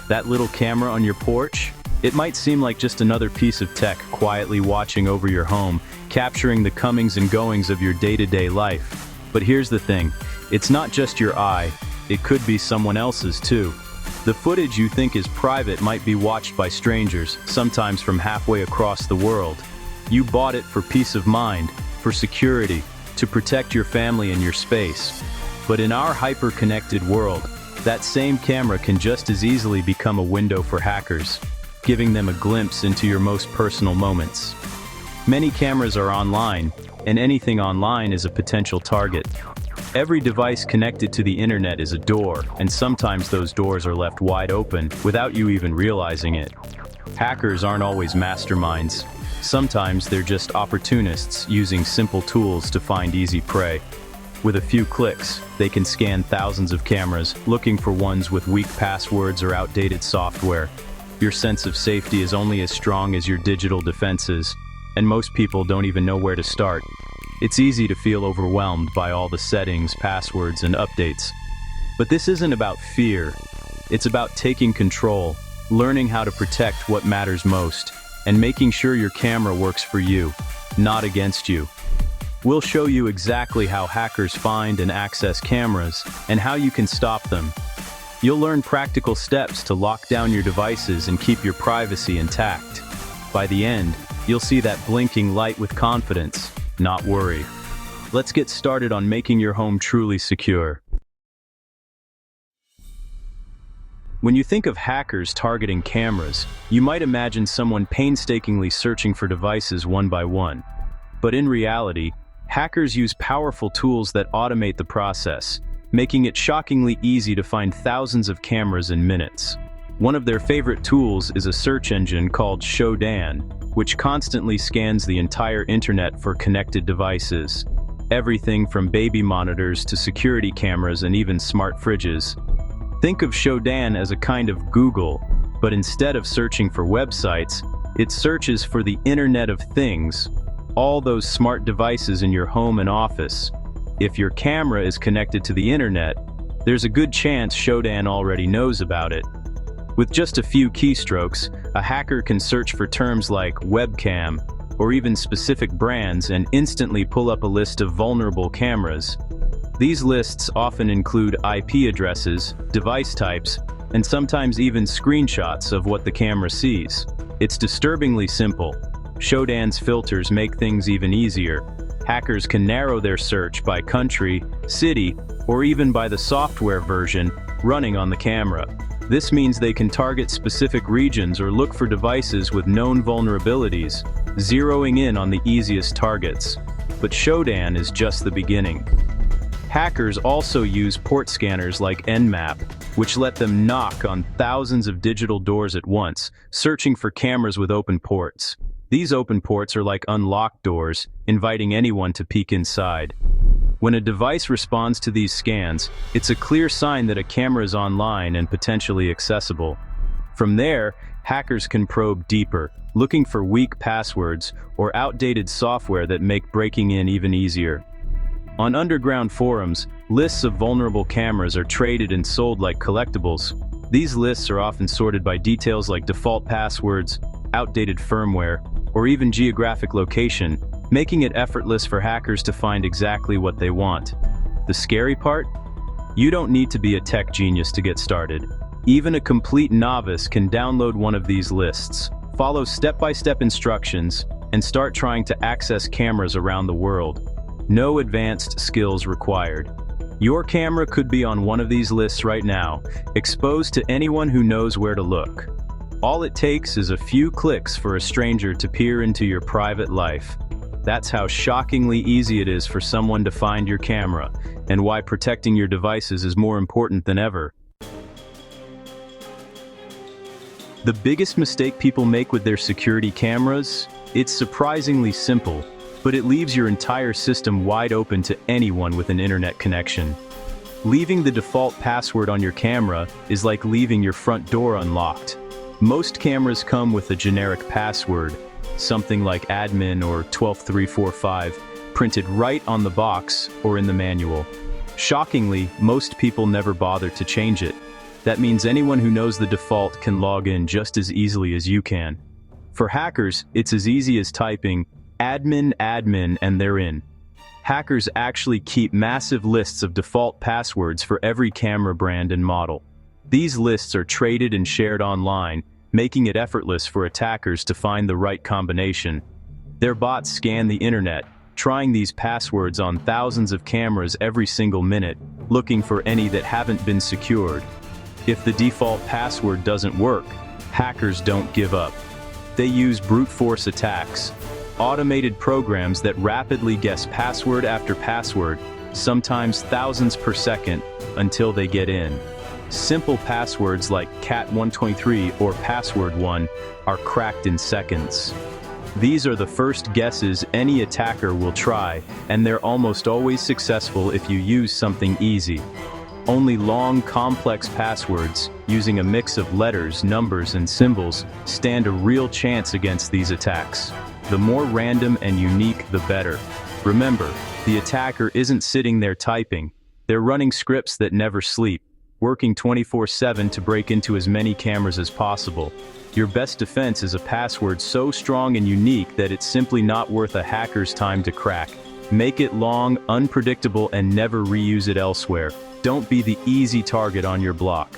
That little camera on your porch? It might seem like just another piece of tech quietly watching over your home, capturing the comings and goings of your day-to-day life. But here's the thing, it's not just your eye, it could be someone else's too. The footage you think is private might be watched by strangers, sometimes from halfway across the world. You bought it for peace of mind, for security, to protect your family and your space. But in our hyper-connected world, that same camera can just as easily become a window for hackers, giving them a glimpse into your most personal moments. Many cameras are online, and anything online is a potential target. Every device connected to the internet is a door, and sometimes those doors are left wide open without you even realizing it. Hackers aren't always masterminds. Sometimes they're just opportunists using simple tools to find easy prey. With a few clicks, they can scan thousands of cameras, looking for ones with weak passwords or outdated software. Your sense of safety is only as strong as your digital defenses, and most people don't even know where to start. It's easy to feel overwhelmed by all the settings, passwords, and updates. But this isn't about fear. It's about taking control, learning how to protect what matters most, and making sure your camera works for you, not against you. We'll show you exactly how hackers find and access cameras, and how you can stop them. You'll learn practical steps to lock down your devices and keep your privacy intact. By the end, you'll see that blinking light with confidence, not worry. Let's get started on making your home truly secure. When you think of hackers targeting cameras, you might imagine someone painstakingly searching for devices one by one. But in reality, hackers use powerful tools that automate the process, making it shockingly easy to find thousands of cameras in minutes. One of their favorite tools is a search engine called Shodan, which constantly scans the entire internet for connected devices. Everything from baby monitors to security cameras and even smart fridges. Think of Shodan as a kind of Google, but instead of searching for websites, it searches for the Internet of Things, all those smart devices in your home and office. If your camera is connected to the internet, there's a good chance Shodan already knows about it. With just a few keystrokes, a hacker can search for terms like webcam or even specific brands and instantly pull up a list of vulnerable cameras. These lists often include IP addresses, device types, and sometimes even screenshots of what the camera sees. It's disturbingly simple. Shodan's filters make things even easier. Hackers can narrow their search by country, city, or even by the software version running on the camera. This means they can target specific regions or look for devices with known vulnerabilities, zeroing in on the easiest targets. But Shodan is just the beginning. Hackers also use port scanners like Nmap, which let them knock on thousands of digital doors at once, searching for cameras with open ports. These open ports are like unlocked doors, inviting anyone to peek inside. When a device responds to these scans, it's a clear sign that a camera is online and potentially accessible. From there, hackers can probe deeper, looking for weak passwords or outdated software that make breaking in even easier. On underground forums, lists of vulnerable cameras are traded and sold like collectibles. These lists are often sorted by details like default passwords, outdated firmware, or even geographic location, making it effortless for hackers to find exactly what they want. The scary part? You don't need to be a tech genius to get started. Even a complete novice can download one of these lists, follow step-by-step instructions, and start trying to access cameras around the world. No advanced skills required. Your camera could be on one of these lists right now, exposed to anyone who knows where to look. All it takes is a few clicks for a stranger to peer into your private life. That's how shockingly easy it is for someone to find your camera, and why protecting your devices is more important than ever. The biggest mistake people make with their security cameras? It's surprisingly simple, but it leaves your entire system wide open to anyone with an internet connection. Leaving the default password on your camera is like leaving your front door unlocked. Most cameras come with a generic password, something like admin or 12345, printed right on the box or in the manual. Shockingly, most people never bother to change it. That means anyone who knows the default can log in just as easily as you can. For hackers, it's as easy as typing admin admin and they're in. Hackers actually keep massive lists of default passwords for every camera brand and model. These lists are traded and shared online, making it effortless for attackers to find the right combination. Their bots scan the internet, trying these passwords on thousands of cameras every single minute, looking for any that haven't been secured. If the default password doesn't work, hackers don't give up. They use brute force attacks, automated programs that rapidly guess password after password, sometimes thousands per second, until they get in. Simple passwords like cat123 or password1 are cracked in seconds. These are the first guesses any attacker will try, and they're almost always successful if you use something easy. Only long, complex passwords, using a mix of letters, numbers, and symbols, stand a real chance against these attacks. The more random and unique, the better. Remember, the attacker isn't sitting there typing. They're running scripts that never sleep, working 24/7 to break into as many cameras as possible. Your best defense is a password so strong and unique that it's simply not worth a hacker's time to crack. Make it long, unpredictable, and never reuse it elsewhere. Don't be the easy target on your block.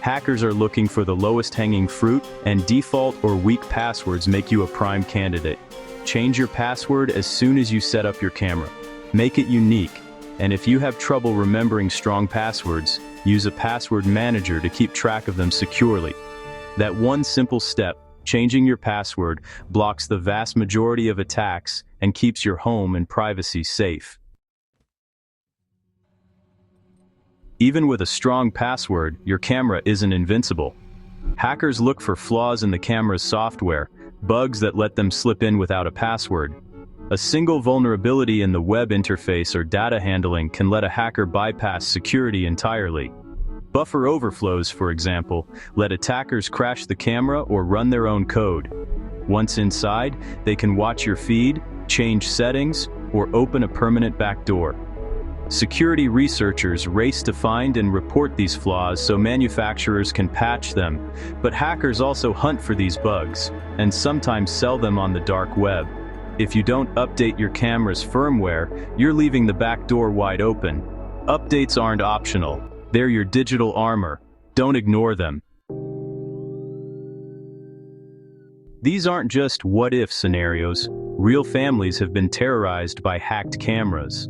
Hackers are looking for the lowest hanging fruit, and default or weak passwords make you a prime candidate. Change your password as soon as you set up your camera. Make it unique, and if you have trouble remembering strong passwords, use a password manager to keep track of them securely. That one simple step, changing your password, blocks the vast majority of attacks and keeps your home and privacy safe. Even with a strong password, your camera isn't invincible. Hackers look for flaws in the camera's software, bugs that let them slip in without a password. A single vulnerability in the web interface or data handling can let a hacker bypass security entirely. Buffer overflows, for example, let attackers crash the camera or run their own code. Once inside, they can watch your feed, change settings, or open a permanent backdoor. Security researchers race to find and report these flaws so manufacturers can patch them, but hackers also hunt for these bugs, and sometimes sell them on the dark web. If you don't update your camera's firmware, you're leaving the back door wide open. Updates aren't optional. They're your digital armor. Don't ignore them. These aren't just what-if scenarios. Real families have been terrorized by hacked cameras.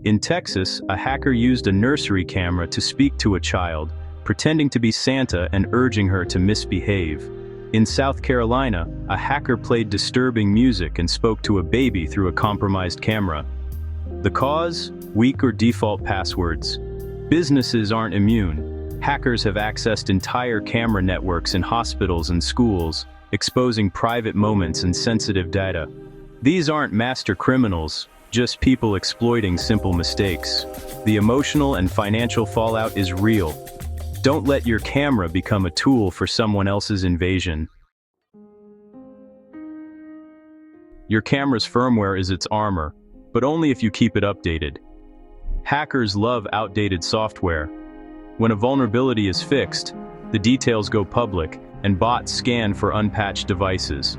In Texas, a hacker used a nursery camera to speak to a child, pretending to be Santa and urging her to misbehave. In South Carolina, a hacker played disturbing music and spoke to a baby through a compromised camera. The cause? Weak or default passwords. Businesses aren't immune. Hackers have accessed entire camera networks in hospitals and schools, exposing private moments and sensitive data. These aren't master criminals, just people exploiting simple mistakes. The emotional and financial fallout is real. Don't let your camera become a tool for someone else's invasion. Your camera's firmware is its armor, but only if you keep it updated. Hackers love outdated software. When a vulnerability is fixed, the details go public, and bots scan for unpatched devices.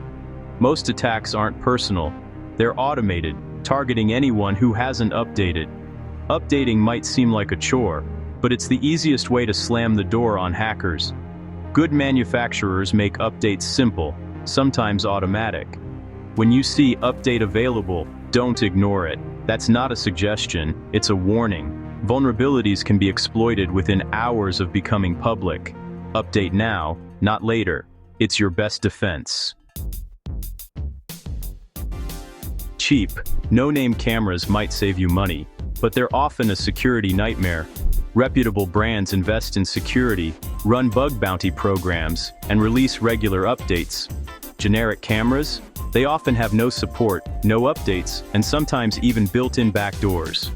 Most attacks aren't personal. They're automated, targeting anyone who hasn't updated. Updating might seem like a chore, but it's the easiest way to slam the door on hackers. Good manufacturers make updates simple, sometimes automatic. When you see "Update available," don't ignore it. That's not a suggestion, it's a warning. Vulnerabilities can be exploited within hours of becoming public. Update now, not later. It's your best defense. Cheap, no-name cameras might save you money, but they're often a security nightmare. Reputable brands invest in security, run bug bounty programs, and release regular updates. Generic cameras? They often have no support, no updates, and sometimes even built-in backdoors.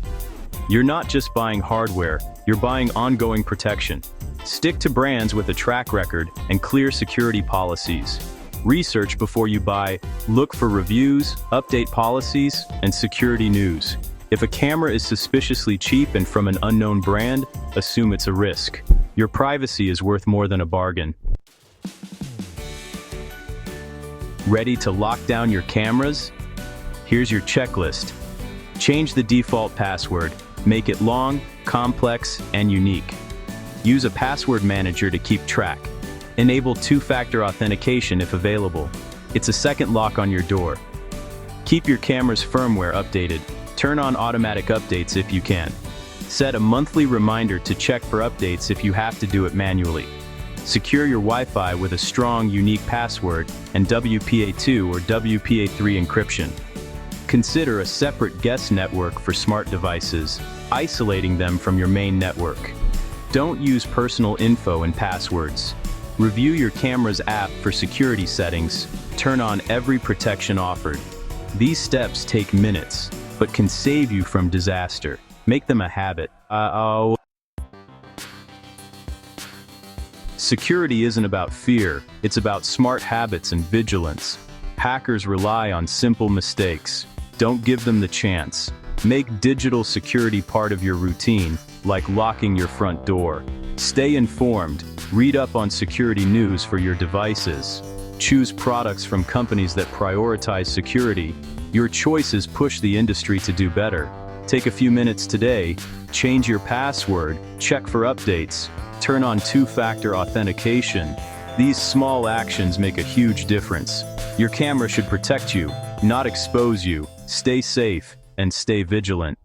You're not just buying hardware, you're buying ongoing protection. Stick to brands with a track record and clear security policies. Research before you buy, look for reviews, update policies, and security news. If a camera is suspiciously cheap and from an unknown brand, assume it's a risk. Your privacy is worth more than a bargain. Ready to lock down your cameras? Here's your checklist. Change the default password. Make it long, complex, and unique. Use a password manager to keep track. Enable two-factor authentication if available. It's a second lock on your door. Keep your camera's firmware updated. Turn on automatic updates if you can. Set a monthly reminder to check for updates if you have to do it manually. Secure your Wi-Fi with a strong, unique password and WPA2 or WPA3 encryption. Consider a separate guest network for smart devices, isolating them from your main network. Don't use personal info and passwords. Review your camera's app for security settings. Turn on every protection offered. These steps take minutes, but can save you from disaster. Make them a habit. Security isn't about fear, it's about smart habits and vigilance. Hackers rely on simple mistakes. Don't give them the chance. Make digital security part of your routine, like locking your front door. Stay informed. Read up on security news for your devices. Choose products from companies that prioritize security. Your choices push the industry to do better. Take a few minutes today, change your password, check for updates, turn on two-factor authentication. These small actions make a huge difference. Your camera should protect you, not expose you. Stay safe and stay vigilant.